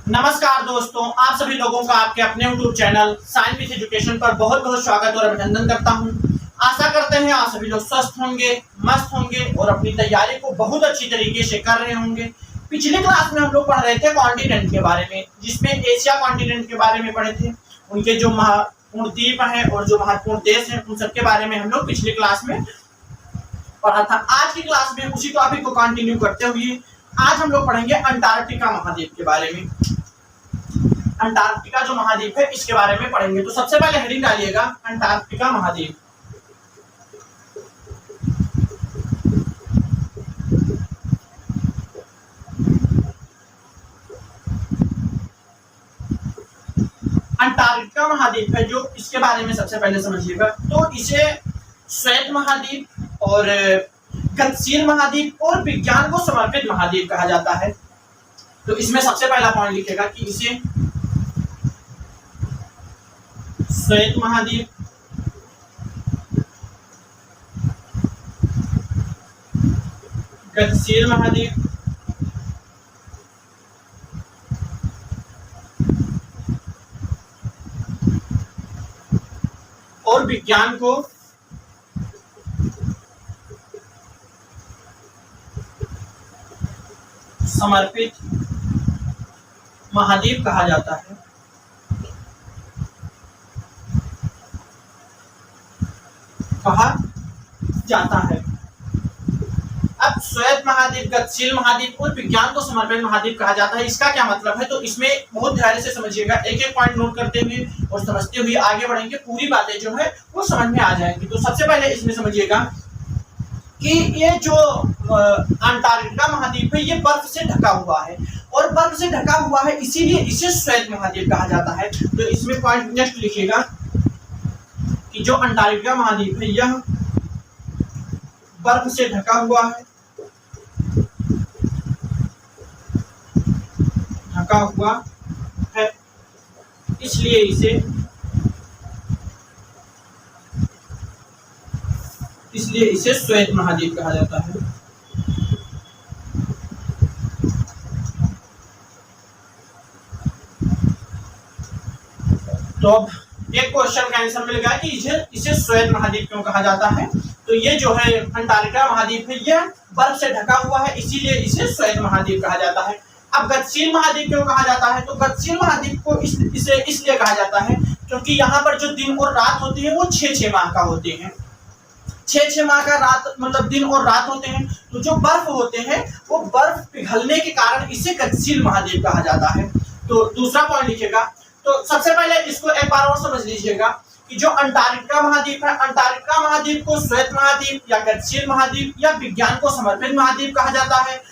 नमस्कार दोस्तों, आप सभी लोगों का आपके अपने YouTube channel science with education पर बहुत बहुत स्वागत और अभिनंदन करता हूं। आशा करते हैं आप सभी लोग स्वस्थ होंगे, मस्त होंगे और अपनी तैयारी को बहुत अच्छी तरीके से कर रहे होंगे। पिछले क्लास में हम लोग पढ़ रहे थे कॉन्टिनेंट के बारे में, जिसमें एशिया कॉन्टिनेंट के बारे में पढ़े थे। उनके जो महत्वपूर्ण द्वीप हैं और जो महत्वपूर्ण देश हैं उन सबके बारे में हम लोग पिछले क्लास में पढ़ा था। आज की क्लास में उसी टॉपिक को कंटिन्यू करते हुए आज हम लोग पढ़ेंगे अंटार्कटिका महाद्वीप के बारे में। अंटार्कटिका जो महाद्वीप है इसके बारे में पढ़ेंगे। तो सबसे पहले हेडिंग डालिएगा अंटार्कटिका महाद्वीप। अंटार्कटिका महाद्वीप है जो इसके बारे में सबसे पहले समझिएगा। तो इसे श्वेत महाद्वीप और गतिशील महाद्वीप और विज्ञान को समर्पित महाद्वीप कहा जाता है। तो इसमें सबसे पहला पॉइंट लिखेगा कि इसे श्वेत महाद्वीप, गतिशील महाद्वीप, और विज्ञान को समर्पित महाद्वीप कहा जाता है। अब श्वेत महाद्वीप, गतिशील महाद्वीप और विज्ञान को समर्पित महाद्वीप कहा जाता है। इसका क्या मतलब है? तो इसमें बहुत ध्यान से समझिएगा, एक एक पॉइंट नोट करते हुए और समझते हुए आगे बढ़ेंगे, पूरी बातें जो है वो समझ में आ जाएंगी। तो सबसे पहले इसमें समझिएगा कि ये जो अंटार्कटिका महाद्वीप है ये बर्फ से ढका हुआ है और बर्फ से ढका हुआ है इसीलिए इसे श्वेत महाद्वीप कहा जाता है। तो इसमें पॉइंट नेक्स्ट लिखिएगा कि जो अंटार्कटिका महाद्वीप है यह बर्फ से ढका हुआ है, इसलिए इसे श्वेत महाद्वीप कहा जाता है। तो अब एक क्वेश्चन का आंसर मिल गया कि इसे श्वेत महाद्वीप क्यों कहा जाता है। तो ये जो है अंटार्कटिका महाद्वीप है यह बर्फ से ढका हुआ है, इसीलिए इसे श्वेत महाद्वीप कहा जाता है। अब गतिशील महाद्वीप क्यों कहा जाता है? तो गतिशील महाद्वीप को इसे इसलिए कहा जाता है क्योंकि यहाँ पर जो दिन और रात होती है वो 6-6 माह का होते हैं। 6-6 माह का रात मतलब दिन और रात होते हैं। तो जो बर्फ होते हैं वो बर्फ पिघलने के कारण इसे गतिशील महाद्वीप कहा जाता है। तो दूसरा पॉइंट लिखिएगा। तो सबसे पहले इसको एक बार और समझ लीजिएगा कि जो अंटार्कटिका महाद्वीप है, अंटार्कटिका महाद्वीप को श्वेत महाद्वीप या गतिशील महाद्वीप या विज्ञान को समर्पित महाद्वीप कहा जाता है।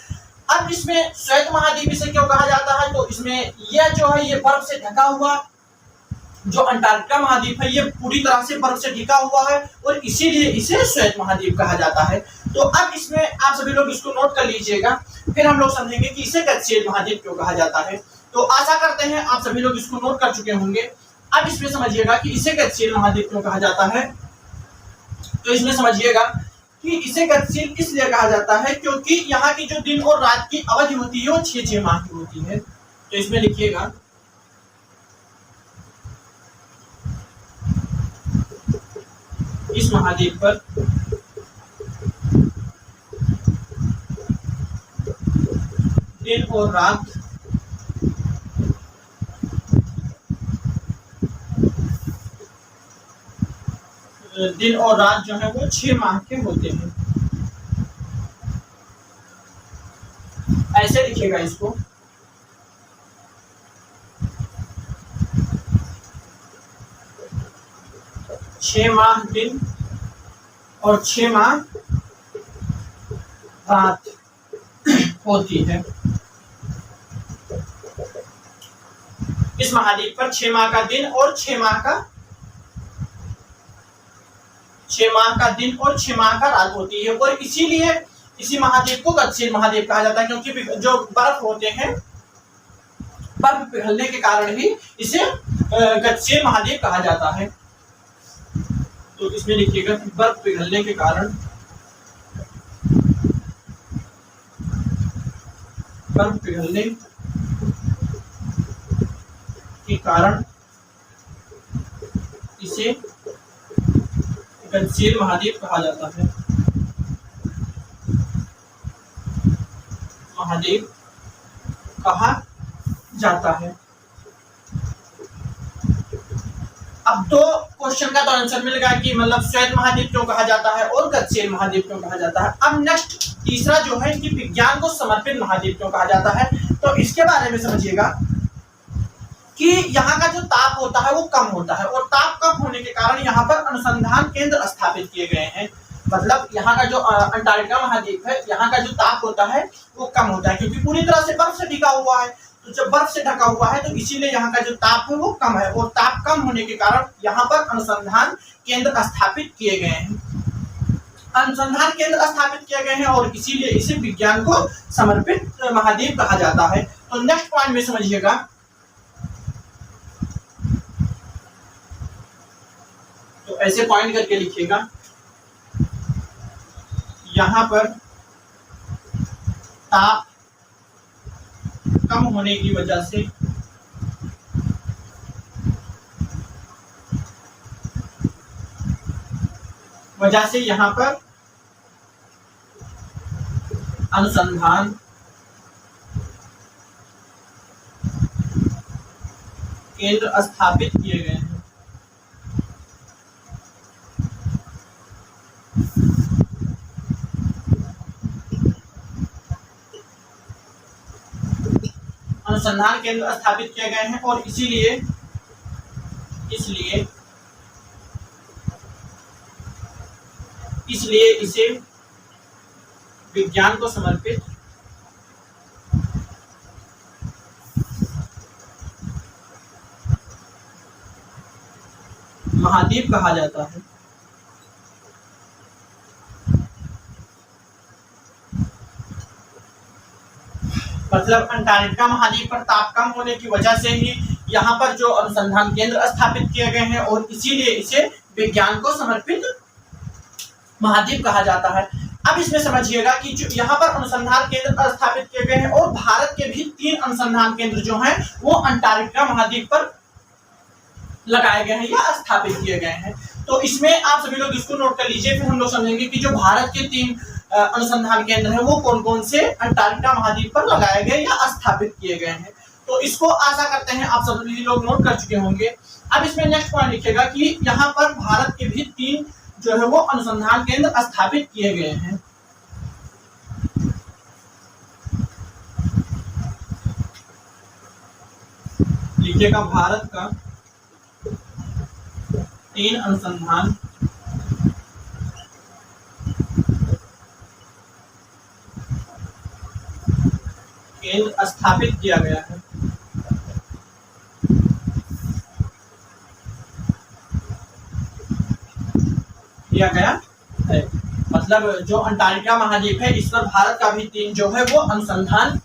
अब इसमें श्वेत महाद्वीप इसे क्यों कहा जाता है? तो इसमें यह जो है ये बर्फ से ढका हुआ जो अंटार्कटिका महाद्वीप है ये पूरी तरह से बर्फ से ढका हुआ है और इसीलिए इसे श्वेत महाद्वीप कहा जाता है। तो अब इसमें आप सभी लोग इसको नोट कर लीजिएगा, फिर हम लोग समझेंगे कि इसे गतिशील महाद्वीप क्यों कहा जाता है। तो आशा करते हैं आप सभी लोग इसको नोट कर चुके होंगे। अब इसमें समझिएगा कि इसे गतिशील महाद्वीप क्यों कहा जाता है। तो इसमें समझिएगा कि इसे गतिशील इसलिए कहा जाता है क्योंकि यहाँ की जो दिन और रात की अवधि होती है वो 6-6 माह की होती है। तो इसमें लिखिएगा इस महाद्वीप पर दिन और रात जो है वो 6 माह के होते हैं। ऐसे लिखिएगा इसको। छह माह दिन और 6 माह रात होती है। इस महाद्वीप पर 6 माह का दिन और 6 माह का दिन और 6 माह का रात होती है और इसीलिए इसी महाद्वीप को गतिशील महाद्वीप कहा जाता है क्योंकि जो बर्फ होते हैं बर्फ पिघलने के कारण ही इसे गतिशील महाद्वीप कहा जाता है। तो इसमें लिखिएगा बर्फ पिघलने के कारण के कारण इसे गतिशील महाद्वीप कहा जाता है। महाद्वीप कहा जाता है। अब तो क्वेश्चन का तो आंसर मिल गया कि मतलब श्वेत महाद्वीप क्यों कहा जाता है और गतिशील महाद्वीप क्यों कहा जाता है। अब नेक्स्ट तीसरा जो है कि विज्ञान को समर्पित महाद्वीप क्यों कहा जाता है, तो इसके बारे में समझिएगा कि यहाँ का जो ताप होता है वो कम होता है और ताप कम होने के कारण यहाँ पर अनुसंधान केंद्र स्थापित किए गए हैं। मतलब यहाँ का जो अंटार्कटिका महाद्वीप है, यहाँ का जो ताप होता है वो कम होता है क्योंकि पूरी तरह से बर्फ से ढका हुआ है। तो जब बर्फ से ढका हुआ है तो इसीलिए यहाँ का जो ताप है वो कम है और ताप कम होने के कारण यहाँ पर अनुसंधान केंद्र स्थापित किए गए हैं। अनुसंधान केंद्र स्थापित किए गए हैं और इसीलिए इसे विज्ञान को समर्पित महाद्वीप कहा जाता है। तो नेक्स्ट पॉइंट में समझिएगा, तो ऐसे पॉइंट करके लिखिएगा, यहाँ पर ताप कम होने की वजह से यहाँ पर अनुसंधान केंद्र स्थापित किए गए हैं। अनुसंधान केंद्र स्थापित किए गए हैं और इसलिए इसे विज्ञान को समर्पित महाद्वीप कहा जाता है। मतलब अंटार्कटिका महाद्वीप पर ताप कम होने की वजह से ही यहाँ पर जो अनुसंधान केंद्र स्थापित किए गए हैं और इसीलिए इसे विज्ञान को समर्पित महाद्वीप कहा जाता है। अब इसमें समझिएगा कि जो यहाँ पर अनुसंधान केंद्र स्थापित किए गए हैं और भारत के भी 3 अनुसंधान केंद्र जो हैं वो अंटार्कटिका महाद्वीप पर लगाए गए हैं या स्थापित किए गए हैं। तो इसमें आप सभी लोग इसको नोट कर लीजिए, फिर हम लोग समझेंगे कि जो भारत के 3 अनुसंधान केंद्र है वो कौन कौन से अंटार्कटिका महाद्वीप पर लगाए गए या स्थापित किए गए हैं। तो इसको आशा करते हैं आप सभी लोग नोट कर चुके होंगे। अब इसमें नेक्स्ट पॉइंट लिखिएगा कि यहाँ पर भारत के भी 3 जो है वो अनुसंधान केंद्र स्थापित किए गए हैं। लिखिएगा भारत का 3 अनुसंधान केंद्र स्थापित किया गया है। किया गया है मतलब जो अंटार्कटिका महाद्वीप है इस पर भारत का भी 3 जो है वो अनुसंधान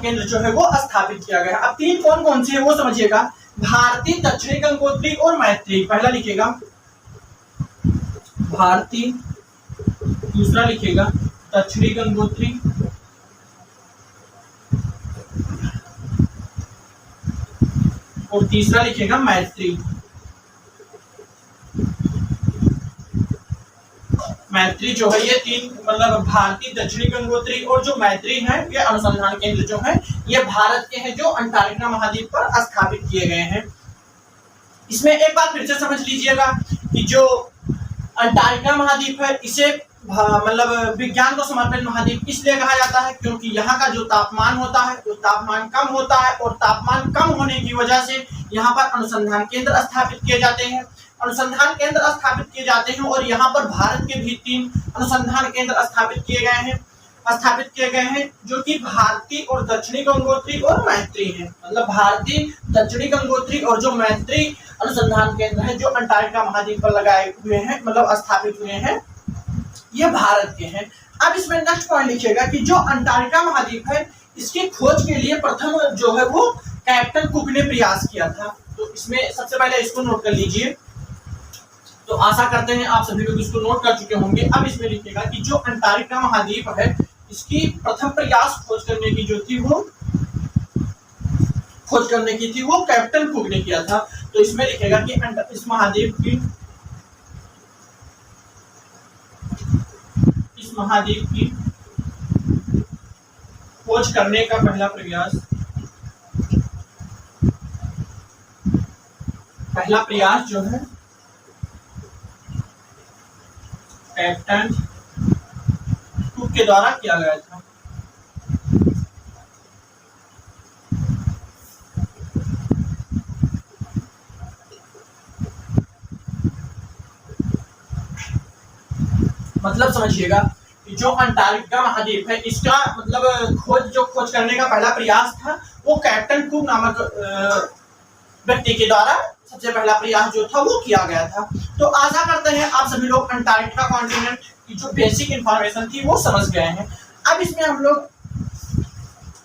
केंद्र जो है वो स्थापित किया गया है। अब 3 कौन कौन से है वो समझिएगा, भारती, दक्षिणी गंगोत्री और मैत्री। पहला लिखिएगा भारती, दूसरा लिखिएगा दक्षिणी गंगोत्री और तीसरा लिखिएगा मैत्री। मैत्री जो है ये 3 मतलब भारतीय, दक्षिणी गंगोत्री और जो मैत्री है ये अनुसंधान केंद्र जो है ये भारत के हैं जो अंटार्कटिका महाद्वीप पर स्थापित किए गए हैं। इसमें एक बात फिर से समझ लीजिएगा कि जो अंटार्कटिका महाद्वीप है इसे मतलब विज्ञान को समर्पित महाद्वीप इसलिए कहा जाता है क्योंकि यहाँ का जो तापमान होता है वो तापमान कम होता है और तापमान कम होने की वजह से यहाँ पर अनुसंधान केंद्र स्थापित किए जाते हैं। अनुसंधान केंद्र स्थापित किए जाते हैं और यहाँ पर भारत के भी 3 अनुसंधान केंद्र स्थापित किए गए हैं जो कि भारतीय और दक्षिणी गंगोत्री और मैत्री है। मतलब भारतीय, दक्षिणी गंगोत्री और जो मैत्री अनुसंधान केंद्र है जो अंटार्कटिका महाद्वीप पर लगाए हुए हैं मतलब स्थापित हुए हैं ये भारत के हैं। अब इसमें नेक्स्ट पॉइंट लिखिएगा कि जो अंटार्कटिका महाद्वीप है इसकी खोज के लिए प्रथम जो है वो कैप्टन कुक ने प्रयास किया था। तो इसमें सबसे पहले इसको नोट कर लीजिए। तो आशा करते हैं आप सभी लोग इसको नोट कर चुके होंगे। अब इसमें लिखिएगा कि जो अंटार्कटिका महाद्वीप है इसकी प्रथम प्रयास खोज करने की जो थी वो खोज करने की थी वो कैप्टन कुक ने किया था। तो इसमें लिखेगा कि इस महाद्वीप की खोज करने का पहला प्रयास जो है कैप्टन कुक के द्वारा किया गया था। मतलब समझिएगा कि जो अंटार्कटिका महाद्वीप है इसका मतलब खोज करने का पहला प्रयास था वो कैप्टन कुक नामक व्यक्ति के द्वारा सबसे पहला प्रयास जो था वो किया गया था। तो आशा करते हैं आप सभी लोग अंटार्कटिका कॉन्टिनेंट की जो बेसिक इंफॉर्मेशन थी वो समझ गए हैं। अब इसमें हम लोग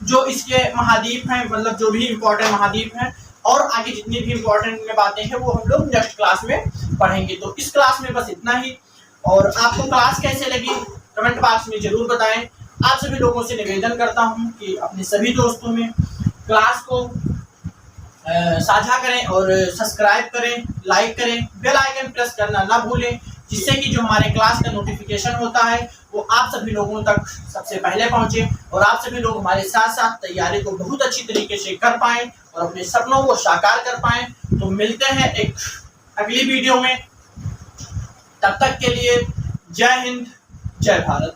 जो इसके महाद्वीप हैं मतलब जो भी इम्पोर्टेंट महाद्वीप हैं और आगे जितनी भी इम्पोर्टेंट बातें हैं वो हम लोग नेक्स्ट क्लास में पढ़ेंगे। तो इस क्लास में बस इतना ही। और आपको क्लास कैसे लगी कमेंट बॉक्स में जरूर बताएं। आप सभी लोगों से निवेदन करता हूं कि अपने सभी दोस्तों में क्लास को साझा करें और सब्सक्राइब करें, लाइक करें, बेल आइकन प्रेस करना ना भूलें, जिससे कि जो हमारे क्लास का नोटिफिकेशन होता है वो आप सभी लोगों तक सबसे पहले पहुंचे और आप सभी लोग हमारे साथ साथ तैयारी को बहुत अच्छी तरीके से कर पाएं और अपने सपनों को साकार कर पाएं। तो मिलते हैं एक अगली वीडियो में, तब तक के लिए जय हिंद, जय भारत।